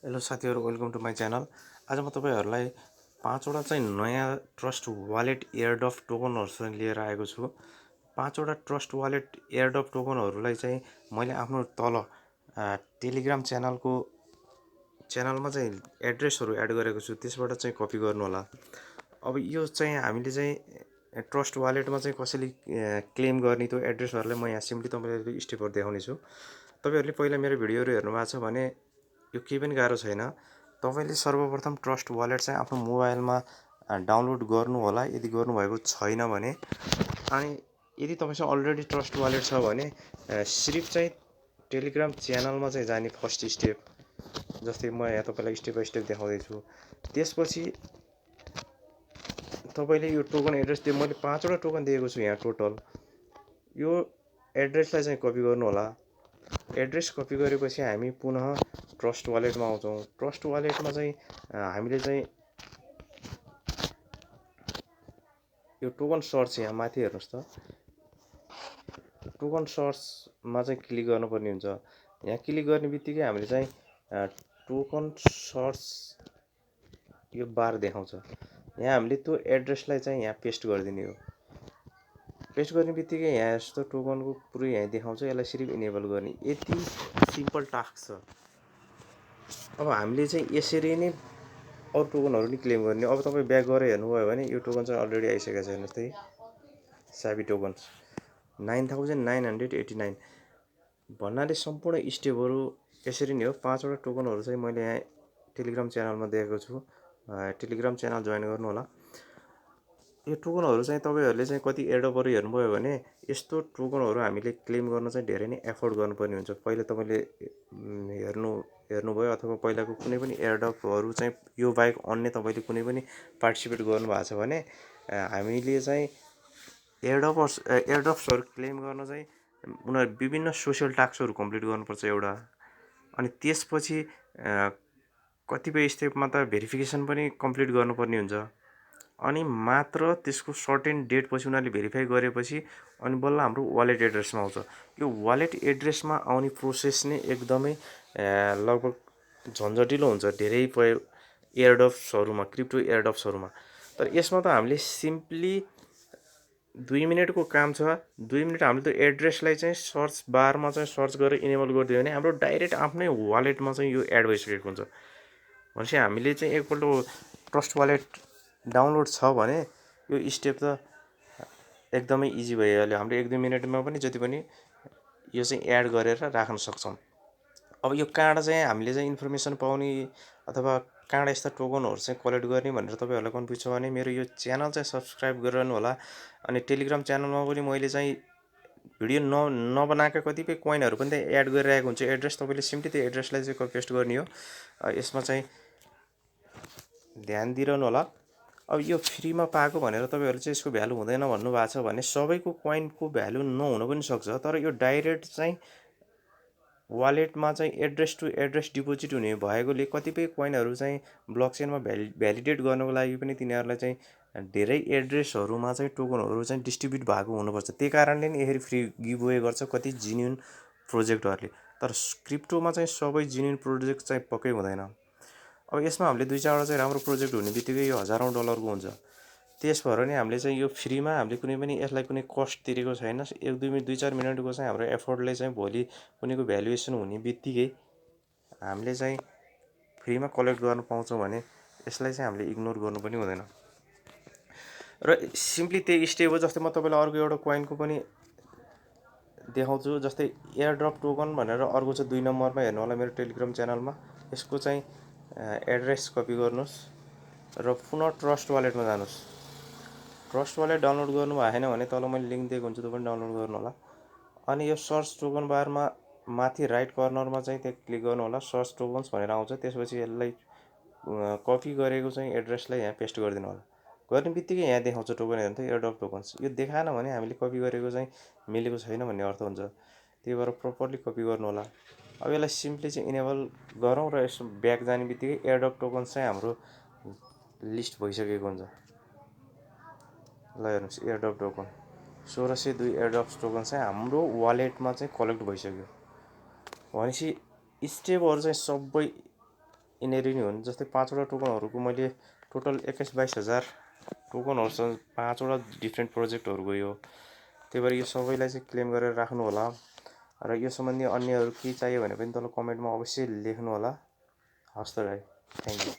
Hello साथीहरु, welcome to my channel. आज म तपाईहरुलाई 5 वटा चाहिँ नयाँ ट्रस्ट वालेट एयरड्रप टोकनहरुसँग लिएर आएको छु। 5 वटा ट्रस्ट वालेट एयरड्रप टोकनहरुलाई चाहिँ मैले आफ्नो तल टेलिग्राम च्यानलमा चाहिँ एड्रेसहरु एड गरेको छु, त्यसबाट चाहिँ कपी गर्नु होला। अब यो चाहिँ हामीले चाहिँ ट्रस्ट वालेटमा चाहिँ कसरी क्लेम गर्ने त्यो एड्रेसहरुलाई म यहाँ सिम्पली तपाईहरुलाई स्टेपहरु देखाउने छु। तपाईहरुले पहिला मेरो भिडियोहरु हेर्नु भएको छ भने यो केही पनि गाह्रो छैन। तपाईले सर्वप्रथम ट्रस्ट वालेट चाहिँ आफ्नो मोबाइलमा डाउनलोड गर्नु होला, यदि गर्नुभएको छैन भने। अनि यदि तपाईसँग अलरेडी ट्रस्ट वालेट छ भने सिर्फ चाहिँ टेलिग्राम च्यानलमा चाहिँ जाने फर्स्ट स्टेप, जस्तै म यहाँ तपाईलाई स्टेप बाइ स्टेप देखाउँदै छु। त्यसपछि तपाईले यो टोकन एड्रेस दिए, मैले 5 वटा टोकन दिएको छु यहाँ टोटल। यो एड्रेसलाई चाहिँ कपी गर्नु होला। एड्रेस कपी गरेपछि हामी पुनः ट्रस्ट वालेटमा आउँछौँ। ट्रस्ट वालेटमा चाहिँ हामीले चाहिँ यो टोकन सर्च यहाँ माथि हेर्नुस् त, टोकन सर्चमा चाहिँ क्लिक गर्नुपर्ने हुन्छ। यहाँ क्लिक गर्ने बित्तिकै हामीले चाहिँ टोकन सर्च यो बार देखाउँछ। यहाँ हामीले त्यो एड्रेसलाई चाहिँ यहाँ पेस्ट गरिदिने हो। पेस्ट गर्ने बित्तिकै यहाँ यस्तो टोकनको पुरै यहाँ देखाउँछ, यसलाई सिर्फ इनेबल गर्ने। यति सिम्पल टास्क छ। अब हामीले चाहिँ यसरी नै अरु टोकनहरु नि क्लेम गर्ने। अब तपाई ब्याक गरेर हेर्नुभयो भने यो टोकन चाहिँ अलरेडी आइसकेको छ। हेर्नुस् त, साबी टोकन्स 9989 भन्नाले सम्पूर्ण स्टेपहरु यसरी नै हो। 5 वटा टोकनहरु चाहिँ मैले यहाँ टेलिग्राम च्यानलमा दिएको छु। टेलिग्राम च्यानल जोइन गर्नु होला। यो टोकनहरु चाहिँ तपाईहरुले चाहिँ कति एयरड्रपहरु हेर्नुभयो भने यस्तो टोकनहरु हामीले क्लेम गर्न चाहिँ धेरै नै एफोर्ट गर्नुपर्ने हुन्छ। पहिले तपाईले हेर्नुभयो अथवा पहिलाको कुनै पनि एयरड्रपहरु चाहिँ यो बाहेक अन्य तपाईले कुनै पनि पार्टिसिपेट गर्नुभएको छ भने हामीले चाहिँ एयरड्रप्सहरु क्लेम गर्न चाहिँ उनीहरु विभिन्न सोशल टास्कहरु कम्प्लिट गर्नुपर्छ एउटा। अनि त्यसपछि कतिपय स्टेपमा त भेरिफिकेसन पनि कम्प्लिट गर्नुपर्ने हुन्छ। अनि मात्र त्यसको सर्टेन डेट पछि उनीहरुले भेरिफाई गरेपछि अनि बल्ल हाम्रो वालेट एड्रेसमा आउँछ। यो वालेट एड्रेसमा आउने प्रोसेस नै एकदमै लगभग झन्झटिलो हुन्छ धेरै एयरड्रप्सहरुमा, क्रिप्टो एयरड्रप्सहरुमा। तर यसमा त हामीले सिम्पली 2 मिनेटको काम छ। 2 मिनेट हामीले त्यो एड्रेसलाई चाहिँ सर्च बारमा चाहिँ सर्च गरेर इनेबल गरिदियो भने हाम्रो डाइरेक्ट आफ्नै वालेटमा चाहिँ यो एड भइसकेको हुन्छ। भनेपछि हामीले चाहिँ एकपल्ट ट्रस्ट वालेट डाउनलोड छ भने यो स्टेप त एकदमै इजी भइहाल्यो। हामीले 1-2 मिनेटमा पनि जति पनि यो चाहिँ एड गरेर राख्न सक्छौं। अब यो कहाँबाट चाहिँ हामीले चाहिँ इन्फर्मेसन पाउने अथवा कहाँबाट यस्ता टोकनहरु चाहिँ कलेक्ट गर्ने भनेर तपाईहरुलाई कन्फ्युज छ भने मेरो यो च्यानल चाहिँ सब्स्क्राइब गरिरहनु होला। अनि टेलिग्राम च्यानलमा पनि मैले चाहिँ भिडियो नबनाएका कतिपय कोइनहरु पनि त्यहाँ एड गरिरहेको हुन्छु। एड्रेस तपाईले सिम्पली त्यो एड्रेसलाई चाहिँ कपी पेस्ट गर्ने हो। यसमा चाहिँ ध्यान दिइरहनु होला। अब यो फ्रीमा पाएको भनेर तपाईहरु चाहिँ यसको भ्यालु हुँदैन भन्नु भएको छ भने सबैको कोइनको भ्यालु नहुन पनि सक्छ। तर यो डाइरेक्ट चाहिँ वालेटमा चाहिँ एड्रेस टु एड्रेस डिपोजिट हुने भएकोले कतिपय कोइनहरु चाहिँ ब्लकचेनमा भ्यालिडेट गर्नको लागि पनि तिनीहरुलाई चाहिँ धेरै एड्रेसहरुमा चाहिँ टोकनहरु चाहिँ डिस्ट्रिब्युट भएको हुनुपर्छ। त्यही कारणले नि यसरी फ्री गिभअवे गर्छ कति जेन्युइन प्रोजेक्टहरुले। तर क्रिप्टोमा चाहिँ सबै जेन्युइन प्रोजेक्ट चाहिँ पक्कै हुँदैन। अब यसमा हामीले 2-4 वटा चाहिँ राम्रो प्रोजेक्ट हुने बित्तिकै यो हजारौं डलरको हुन्छ। त्यस भएर नि हामीले चाहिँ यो फ्रीमा हामीले कुनै पनि यसलाई कुनै कस्ट तिरेको छैन। 1-2-4 मिनेटको चाहिँ हाम्रो एफोर्टले चाहिँ भोलि कुनैको भ्यालुएसन हुने बित्तिकै हामीले चाहिँ फ्रीमा कलेक्ट गर्न पाउँछौं भने यसलाई चाहिँ हामीले इग्नोर गर्नु पनि हुँदैन। र सिम्पली त्यही स्टेप हो। जस्तै म तपाईलाई अर्को एउटा कोइनको पनि देखाउँछु। जस्तै एयरड्रप टोकन भनेर अर्को छ 2 नम्बरमा हेर्नु होला मेरो टेलिग्राम च्यानलमा। यसको चाहिँ एड्रेस कपी गर्नुस् र पुनः ट्रस्ट वालेटमा जानुस्। ट्रस्ट वालेट डाउनलोड गर्नु भएको छैन भने तल मैले लिंक दिएको हुन्छु, त्यो पनि डाउनलोड गर्नु होला। अनि यो सर्च टोकन बारमा माथि राइट कर्नरमा चाहिँ त्यहाँ क्लिक गर्नु होला। सर्च टोकन्स भनेर आउँछ। त्यसपछि यसलाई कपी गरेको चाहिँ एड्रेसलाई यहाँ पेस्ट गरिदिनु होला। गर्ने बित्तिकै यहाँ देखाउँछ टोकन हेर्नु त, एयरड्रप टोकन्स। यो देखाएन भने हामीले कपी गरेको चाहिँ मिलेको छैन भन्ने अर्थ हुन्छ। त्यही भएर प्रपरली कपी गर्नु होला। अब यसलाई सिम्पली चाहिँ इनेबल गरौँ र यसो ब्याक जाने बित्तिकै एयरड्रप टोकन्स चाहिँ हाम्रो लिस्ट भइसकेको हुन्छ। ल हेर्नुस्, एयरड्रप टोकन 1602 एयरड्रप टोकन चाहिँ हाम्रो वालेटमा चाहिँ कलेक्ट भइसक्यो। भनेपछि स्टेपहरु चाहिँ सबै यिनीहरू नै हुन्। जस्तै 5वटा टोकनहरूको मैले टोटल 21-22 हजार टोकनहरूसँग 5वटा डिफ्रेन्ट प्रोजेक्टहरू गयो। त्यही भएर यो सबैलाई चाहिँ क्लेम गरेर राख्नु होला। र यो सम्बन्धी अन्यहरू केही चाहियो भने पनि तल कमेन्टमा अवश्य लेख्नु होला। हस् त भाइ, थ्याङ्क यू।